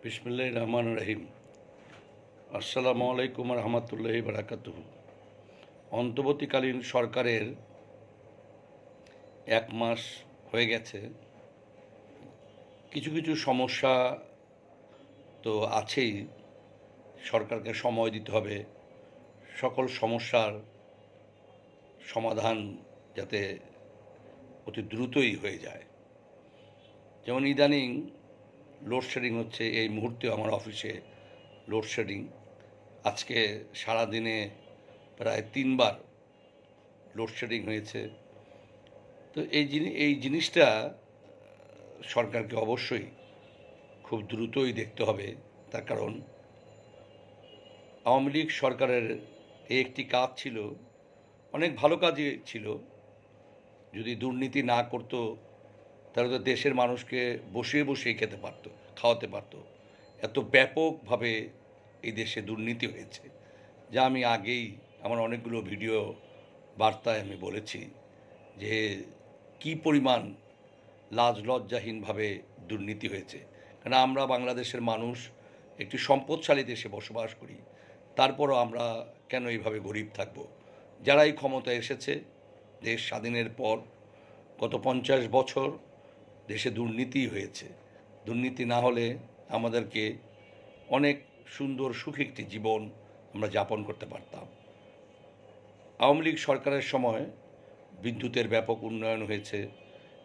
বিসমিল্লাহির রহমানির রহিম। আসসালামু আলাইকুম রহমতুল্লাহি বারাকাতুহু। অন্তর্বর্তীকালীন সরকারের 1 মাস হয়ে গেছে। কিছু কিছু সমস্যা তো আছেই, সরকারকে সময় দিতে হবে সকল সমস্যার সমাধান যাতে অতি দ্রুতই হয়ে যায়। যেমন ইদানিং লোডশেডিং হচ্ছে, এই মুহূর্তে আমার অফিসে লোডশেডিং। আজকে সারাদিনে প্রায় 3 বার লোডশেডিং হয়েছে। তো এই জিনিসটা সরকারকে অবশ্যই খুব দ্রুতই দেখতে হবে। তার কারণ আওয়ামী লীগ সরকারের এই একটি কাজ ছিল, অনেক ভালো কাজই ছিল। যদি দুর্নীতি না করতো তাহলে তো দেশের মানুষকে বসিয়ে বসিয়ে খেতে পারতো, খাওয়াতে পারতো। এত ব্যাপকভাবে এই দেশে দুর্নীতি হয়েছে, যা আমি আগেই আমার অনেকগুলো ভিডিও বার্তায় আমি বলেছি যে কি পরিমাণ লাজ লজ্জাহীনভাবে দুর্নীতি হয়েছে। কারণ আমরা বাংলাদেশের মানুষ একটি সম্পদশালী দেশে বসবাস করি, তারপরও আমরা কেন এইভাবে গরিব থাকব? যারাই ক্ষমতায় এসেছে দেশ স্বাধীনের পর গত 50 বছর দেশে দুর্নীতি হয়েছে। দুর্নীতি না হলে আমাদেরকে অনেক সুন্দর সুখী একটি জীবন আমরা যাপন করতে পারতাম। আওয়ামী লীগ সরকারের সময় বিদ্যুতের ব্যাপক উন্নয়ন হয়েছে,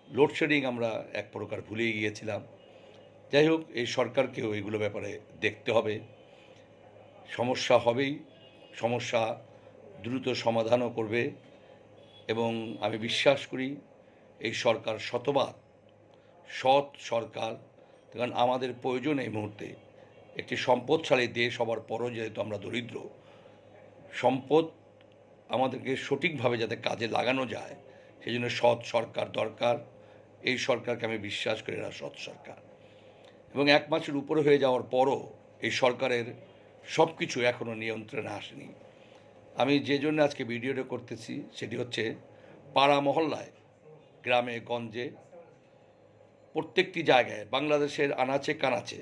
লোডশেডিং আমরা এক প্রকার ভুলেই গিয়েছিলাম। যাই হোক, এই সরকারকেও এগুলো ব্যাপারে দেখতে হবে। সমস্যা হবেই, সমস্যা দ্রুত সমাধানও করবে এবং আমি বিশ্বাস করি এই সরকার শতভাগ সৎ সরকার। কারণ আমাদের প্রয়োজন এই মুহূর্তে একটি সম্পদশালী দেশ হবার পরও যেহেতু আমরা দরিদ্র, সম্পদ আমাদেরকে সঠিকভাবে যাতে কাজে লাগানো যায় সেই জন্য সৎ সরকার দরকার। এই সরকারকে আমি বিশ্বাস করি এরা সৎ সরকার। এবং 1 মাসের উপরে হয়ে যাওয়ার পরও এই সরকারের সব কিছু এখনও নিয়ন্ত্রণে আসেনি। আমি যে জন্য আজকে ভিডিওটা করতেছি সেটি হচ্ছে পাড়া মহল্লায়, গ্রামে গঞ্জে, প্রত্যেকটি জায়গায়, বাংলাদেশের আনাচে কানাচে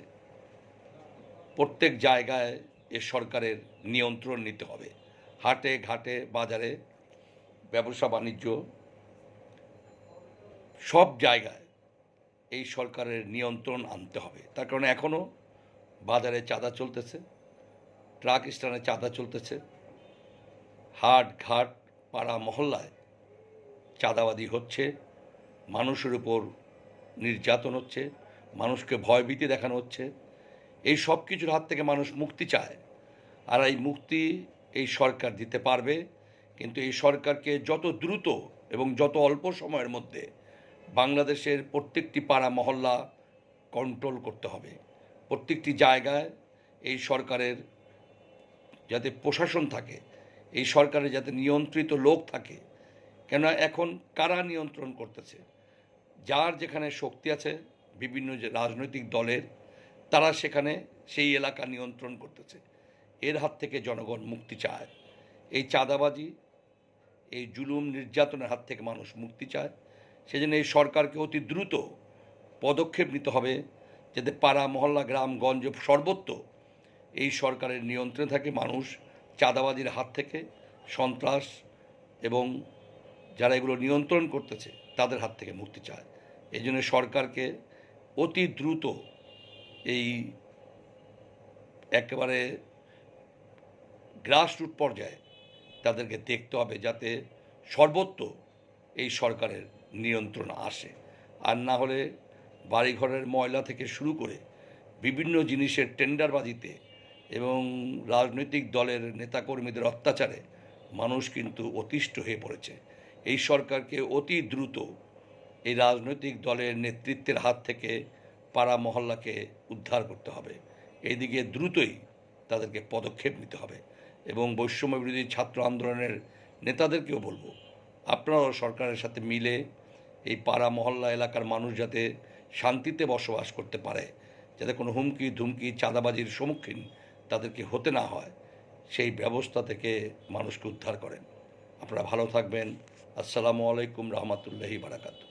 প্রত্যেক জায়গায় এ সরকারের নিয়ন্ত্রণ নিতে হবে। হাটে ঘাটে বাজারে, ব্যবসা বাণিজ্য, সব জায়গায় এই সরকারের নিয়ন্ত্রণ আনতে হবে। তার কারণ এখনও বাজারে চাঁদা চলতেছে, ট্রাক স্ট্যান্ডে চাঁদা চলতেছে, হাট ঘাট পাড়া মহল্লায় চাঁদাবাদি হচ্ছে, মানুষের উপর নির্যাতন হচ্ছে, মানুষকে ভয়ভীতি দেখানো হচ্ছে। এই সব কিছুর হাত থেকে মানুষ মুক্তি চায়, আর এই মুক্তি এই সরকার দিতে পারবে। কিন্তু এই সরকারকে যত দ্রুত এবং যত অল্প সময়ের মধ্যে বাংলাদেশের প্রত্যেকটি পাড়া মহল্লা কন্ট্রোল করতে হবে। প্রত্যেকটি জায়গায় এই সরকারের যাতে প্রশাসন থাকে, এই সরকারের যাতে নিয়ন্ত্রিত লোক থাকে। কেন এখন কারা নিয়ন্ত্রণ করতেছে? যার যেখানে শক্তি আছে, বিভিন্ন যে রাজনৈতিক দলের, তারা সেখানে সেই এলাকা নিয়ন্ত্রণ করতেছে। এর হাত থেকে জনগণ মুক্তি চায়। এই চাঁদাবাজি, এই জুলুম নির্যাতনের হাত থেকে মানুষ মুক্তি চায়। সেজন্য এই সরকারকে অতি দ্রুত পদক্ষেপ নিতে হবে যাতে পাড়া মহল্লা গ্রামগঞ্জ সর্বত্র এই সরকারের নিয়ন্ত্রণে থাকে, মানুষ চাঁদাবাজির হাত থেকে, সন্ত্রাস এবং যারা এগুলো নিয়ন্ত্রণ করতেছে তাদের হাত থেকে মুক্তি চায়। এই জন্য সরকারকে অতি দ্রুত এই একেবারে গ্রাসরুট পর্যায়ে তাদেরকে দেখতে হবে যাতে সর্বত্র এই সরকারের নিয়ন্ত্রণ আসে। আর না হলে বাড়িঘরের ময়লা থেকে শুরু করে বিভিন্ন জিনিসের টেন্ডারবাজিতে এবং রাজনৈতিক দলের নেতাকর্মীদের অত্যাচারে মানুষ কিন্তু অতিষ্ঠ হয়ে পড়েছে। এই সরকারকে অতি দ্রুত এই রাজনৈতিক দলের নেতৃত্বের হাত থেকে পাড়া মহল্লাকে উদ্ধার করতে হবে। এইদিকে দ্রুতই তাদেরকে পদক্ষেপ নিতে হবে। এবং বৈষম্য বিরোধী ছাত্র আন্দোলনের নেতাদেরকেও বলবো, আপনারাও সরকারের সাথে মিলে এই পাড়া মহল্লা এলাকার মানুষ যাতে শান্তিতে বসবাস করতে পারে, যাতে কোনো হুমকি ধুমকি চাঁদাবাজির সম্মুখীন তাদেরকে হতে না হয়, সেই ব্যবস্থা থেকে মানুষকে উদ্ধার করেন। আপনারা ভালো থাকবেন। আসসালামু আলাইকুম রহমতুল্লাহি বারাকাতুহু।